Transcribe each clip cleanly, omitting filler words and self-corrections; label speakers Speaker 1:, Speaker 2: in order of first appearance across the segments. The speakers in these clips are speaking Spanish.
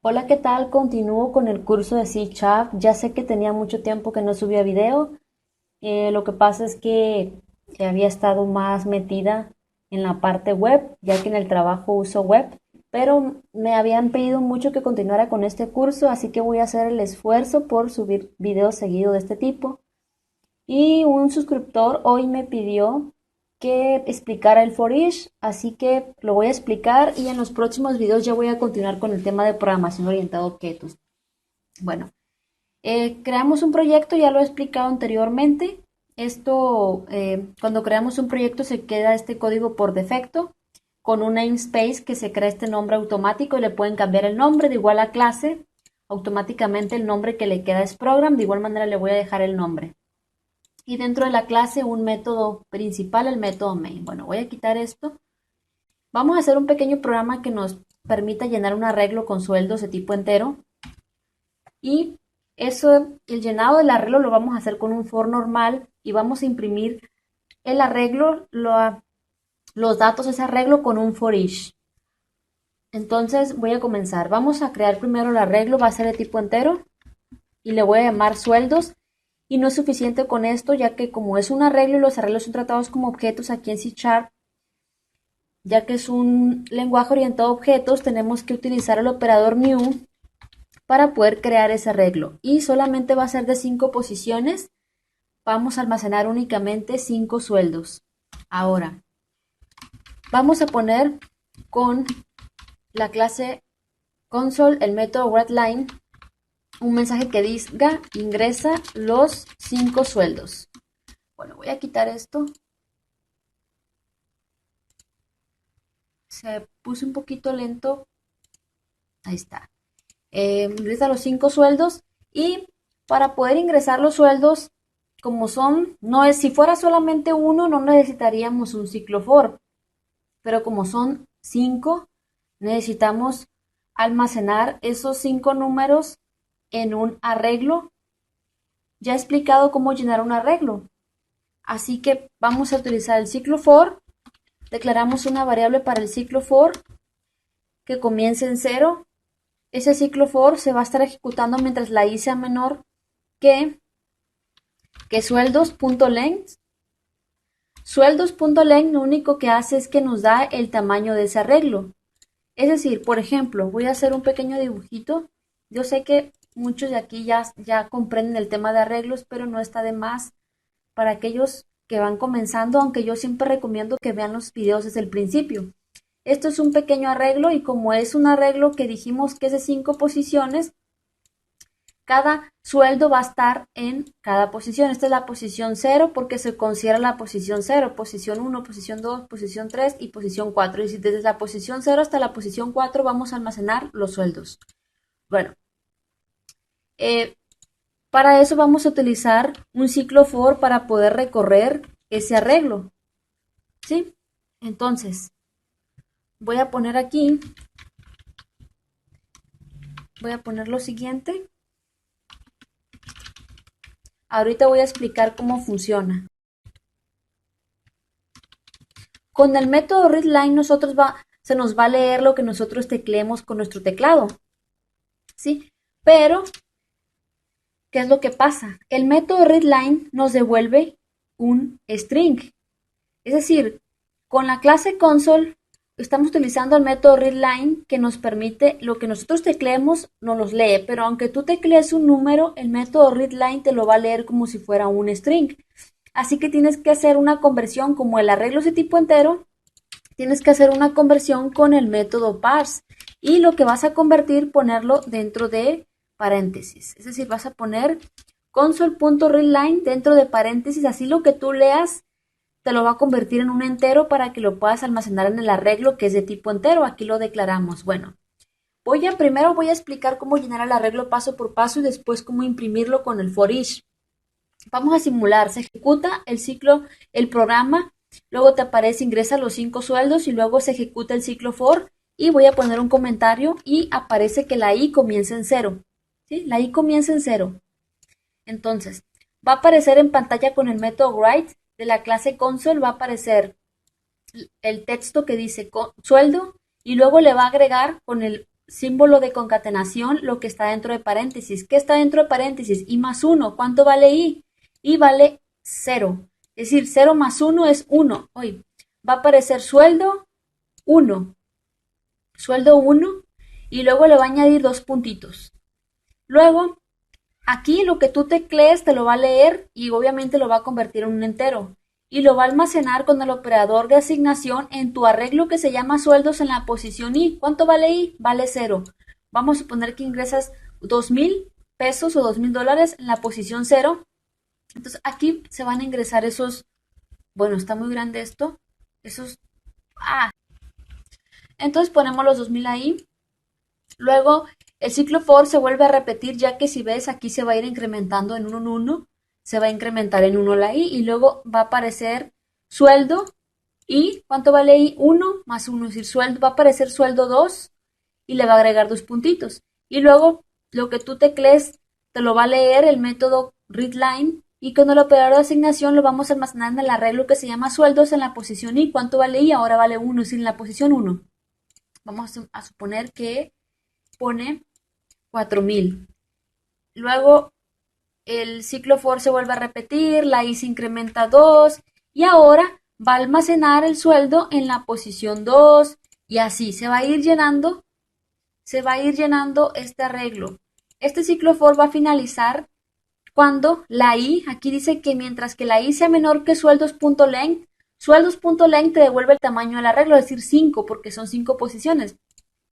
Speaker 1: Hola, ¿qué tal? Continúo con el curso de C Sharp. Ya sé que tenía mucho tiempo que no subía video. Lo que pasa es que había estado más metida en la parte web, ya que en el trabajo uso web, pero me habían pedido mucho que continuara con este curso, así que voy a hacer el esfuerzo por subir videos seguidos de este tipo. Y un suscriptor hoy me pidió que explicara el for each, así que lo voy a explicar y en los próximos videos ya voy a continuar con el tema de programación orientada a objetos. Bueno, creamos un proyecto, ya lo he explicado anteriormente. Cuando creamos un proyecto se queda este código por defecto con un namespace que se crea este nombre automático y le pueden cambiar el nombre de igual a clase. Automáticamente el nombre que le queda es program, de igual manera le voy a dejar el nombre y dentro de la clase un método principal, el método main. Bueno, voy a quitar esto. Vamos a hacer un pequeño programa que nos permita llenar un arreglo con sueldos de tipo entero. Y el llenado del arreglo lo vamos a hacer con un for normal y vamos a imprimir el arreglo, los datos de ese arreglo con un for each. Entonces voy a comenzar. Vamos a crear primero el arreglo, va a ser de tipo entero y le voy a llamar sueldos. Y no es suficiente con esto, ya que como es un arreglo y los arreglos son tratados como objetos aquí en C Sharp, ya que es un lenguaje orientado a objetos, tenemos que utilizar el operador new para poder crear ese arreglo. Y solamente va a ser de 5 posiciones. Vamos a almacenar únicamente 5 sueldos. Ahora, vamos a poner con la clase console, el método writeLine, un mensaje que diga ingresa los 5 sueldos. Bueno, voy a quitar esto. Se puso un poquito lento. Ahí está. Ingresa los 5 sueldos y para poder ingresar los sueldos, como son, no es, si fuera solamente uno, no necesitaríamos un ciclo for, pero como son 5, necesitamos almacenar esos 5 números en un arreglo. Ya he explicado cómo llenar un arreglo, así que vamos a utilizar el ciclo for. Declaramos una variable para el ciclo for que comience en 0. Ese ciclo for se va a estar ejecutando mientras la i sea menor que, que sueldos.length. Sueldos.length lo único que hace es que nos da el tamaño de ese arreglo. Es decir, por ejemplo, voy a hacer un pequeño dibujito. Yo sé que muchos de aquí ya comprenden el tema de arreglos, pero no está de más para aquellos que van comenzando, aunque yo siempre recomiendo que vean los videos desde el principio. Esto es un pequeño arreglo y como es un arreglo que dijimos que es de 5 posiciones, cada sueldo va a estar en cada posición. Esta es la posición 0 porque se considera la posición 0, posición 1, posición 2, posición 3 y posición 4. Y si desde la posición 0 hasta la posición 4 vamos a almacenar los sueldos. Bueno, eh, para eso vamos a utilizar un ciclo for para poder recorrer ese arreglo. ¿Sí? Entonces, voy a poner aquí, voy a poner lo siguiente. Ahorita voy a explicar cómo funciona. Con el método readline se nos va a leer lo que nosotros tecleemos con nuestro teclado, ¿sí? Pero, ¿qué es lo que pasa? El método readline nos devuelve un string. Es decir, con la clase console estamos utilizando el método readline que nos permite lo que nosotros tecleemos nos los lee, pero aunque tú teclees un número, el método readline te lo va a leer como si fuera un string. Así que tienes que hacer una conversión como el arreglo es de tipo entero, tienes que hacer una conversión con el método parse y lo que vas a convertir ponerlo dentro de paréntesis. Es decir, vas a poner console.readline dentro de paréntesis, así lo que tú leas te lo va a convertir en un entero para que lo puedas almacenar en el arreglo que es de tipo entero. Aquí lo declaramos. Bueno, primero voy a explicar cómo llenar el arreglo paso por paso y después cómo imprimirlo con el for each. Vamos a simular, se ejecuta el ciclo, el programa, luego te aparece ingresa los 5 sueldos y luego se ejecuta el ciclo for y voy a poner un comentario y aparece que la i comienza en 0. ¿Sí? La i comienza en 0. Entonces, va a aparecer en pantalla con el método write de la clase console, va a aparecer el texto que dice sueldo y luego le va a agregar con el símbolo de concatenación lo que está dentro de paréntesis. ¿Qué está dentro de paréntesis? I más 1. ¿Cuánto vale I? I vale 0. Es decir, 0 más 1 es 1. Hoy va a aparecer sueldo 1. Sueldo 1. Y luego le va a añadir 2 puntitos. Luego, aquí lo que tú teclees te lo va a leer y obviamente lo va a convertir en un entero. Y lo va a almacenar con el operador de asignación en tu arreglo que se llama sueldos en la posición I. ¿Cuánto vale I? Vale 0. Vamos a suponer que ingresas 2,000 pesos o $2,000 en la posición 0. Entonces aquí se van a ingresar esos, bueno, está muy grande esto, esos, entonces ponemos los 2,000 ahí. Luego el ciclo for se vuelve a repetir, ya que si ves aquí se va a ir incrementando en 1 en 1, se va a incrementar en 1 la I y luego va a aparecer sueldo y ¿cuánto vale I? 1 más 1, es decir, sueldo, va a aparecer sueldo 2 y le va a agregar 2 puntitos. Y luego lo que tú teclees te lo va a leer el método readline y con el operador de asignación lo vamos a almacenar en el arreglo que se llama sueldos en la posición I. ¿Cuánto vale I? Ahora vale 1, es decir, en la posición 1. Vamos a suponer que pone 4,000. Luego el ciclo for se vuelve a repetir, la I se incrementa 2 y ahora va a almacenar el sueldo en la posición 2 y así se va a ir llenando este arreglo. Este ciclo for va a finalizar cuando la I, aquí dice que mientras que la I sea menor que sueldos.length, sueldos.length te devuelve el tamaño del arreglo, es decir, 5, porque son 5 posiciones.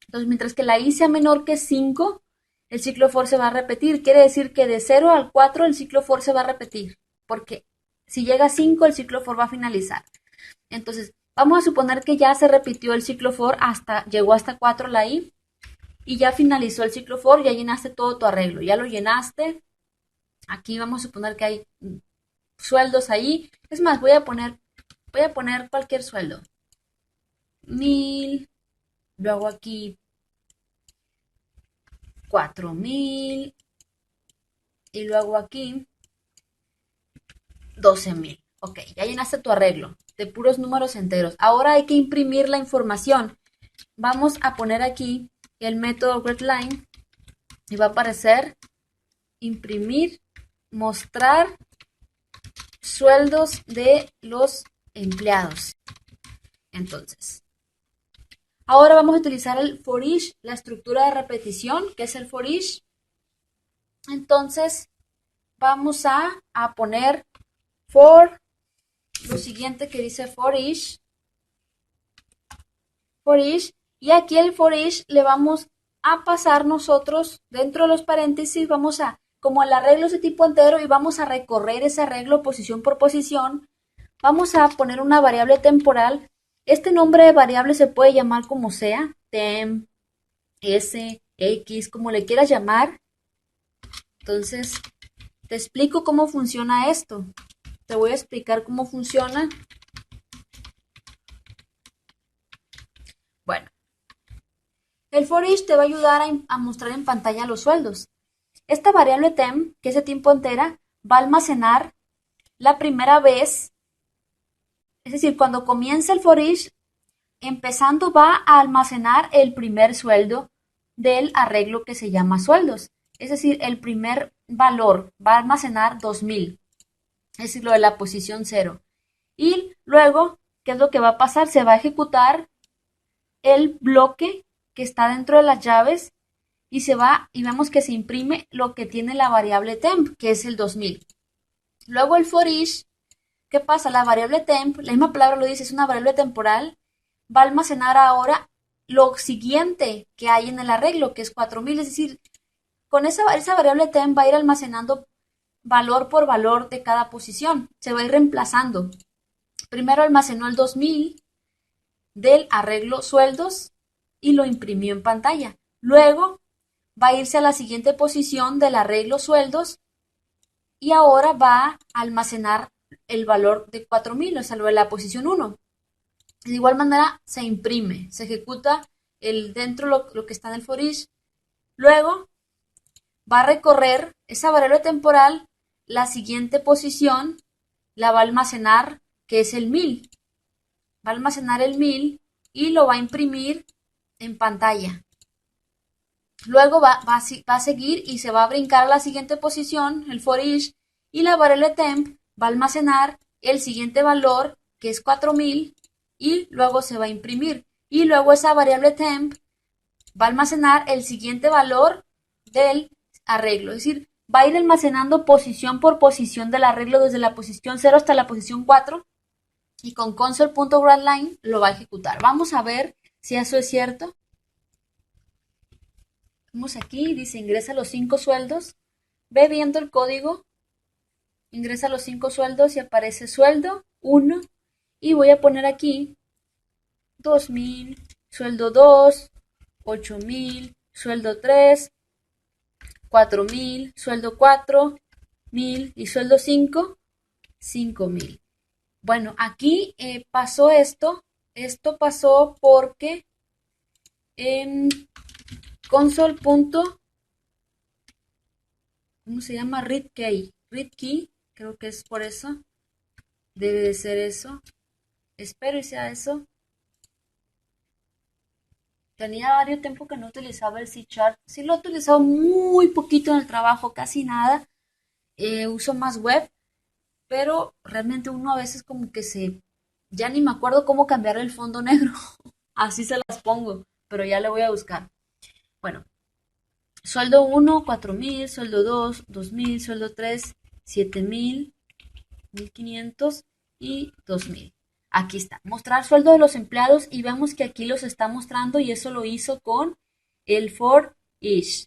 Speaker 1: Entonces, mientras que la I sea menor que 5, el ciclo for se va a repetir. Quiere decir que de 0 al 4 el ciclo for se va a repetir, porque si llega a 5 el ciclo for va a finalizar. Entonces, vamos a suponer que ya se repitió el ciclo for llegó hasta 4 la I y ya finalizó el ciclo for, ya llenaste todo tu arreglo, ya lo llenaste. Aquí vamos a suponer que hay sueldos ahí. Es más, voy a poner cualquier sueldo. 1,000, luego aquí 4,000 y luego aquí 12,000. Ok, ya llenaste tu arreglo de puros números enteros. Ahora hay que imprimir la información. Vamos a poner aquí el método readline y va a aparecer imprimir, mostrar sueldos de los empleados. Entonces, ahora vamos a utilizar el for each, la estructura de repetición, que es el for each. Entonces, vamos a poner for, lo siguiente que dice for each, y aquí el for each le vamos a pasar nosotros, dentro de los paréntesis, vamos a, como el arreglo es de tipo entero y vamos a recorrer ese arreglo posición por posición, vamos a poner una variable temporal. Este nombre de variable se puede llamar como sea, temp, s, x, como le quieras llamar. Entonces, te explico cómo funciona esto. Te voy a explicar cómo funciona. Bueno, el for each te va a ayudar a mostrar en pantalla los sueldos. Esta variable temp, que es de tiempo entera, va a almacenar la primera vez, es decir, cuando comienza el for each, empezando va a almacenar el primer sueldo del arreglo que se llama sueldos. Es decir, el primer valor va a almacenar 2,000, es decir, lo de la posición 0. Y luego, ¿qué es lo que va a pasar? Se va a ejecutar el bloque que está dentro de las llaves y vemos que se imprime lo que tiene la variable temp, que es el 2,000. Luego el for each, ¿qué pasa? La variable temp, la misma palabra lo dice, es una variable temporal, va a almacenar ahora lo siguiente que hay en el arreglo, que es 4,000, es decir, con esa variable temp va a ir almacenando valor por valor de cada posición, se va a ir reemplazando. Primero almacenó el 2,000 del arreglo sueldos y lo imprimió en pantalla. Luego va a irse a la siguiente posición del arreglo sueldos y ahora va a almacenar el valor de 4,000, o sea, lo de la posición 1. De igual manera se imprime, se ejecuta dentro lo que está en el for each. Luego va a recorrer esa variable temporal, la siguiente posición la va a almacenar, que es el 1,000. Va a almacenar el 1,000 y lo va a imprimir en pantalla. Luego va a seguir y se va a brincar a la siguiente posición, el for each, y la variable temp va a almacenar el siguiente valor, que es 4000, y luego se va a imprimir. Y luego esa variable temp va a almacenar el siguiente valor del arreglo. Es decir, va a ir almacenando posición por posición del arreglo desde la posición 0 hasta la posición 4 y con console.writeLine lo va a ejecutar. Vamos a ver si eso es cierto. Vamos aquí, dice ingresa los 5 sueldos. Ve viendo el código, ingresa los 5 sueldos y aparece sueldo 1. Y voy a poner aquí 2000, sueldo 2, 8000, sueldo 3, 4000, sueldo 4, 1000 y sueldo 5, 5000. Bueno, aquí pasó esto. Esto pasó porque en console. ¿Cómo se llama? Read key. Read key, creo que es por eso. Debe de ser eso. Espero y sea eso. Tenía varios tiempo que no utilizaba el C Sharp. Sí lo he utilizado muy poquito en el trabajo, casi nada. Uso más web, pero realmente uno a veces como que ya ni me acuerdo cómo cambiar el fondo negro. Así se las pongo, pero ya le voy a buscar. Bueno, sueldo 1, 4000, sueldo 2, 2000, sueldo 3, 7000, 1500 y 2000. Aquí está, mostrar sueldo de los empleados y vemos que aquí los está mostrando y eso lo hizo con el for each.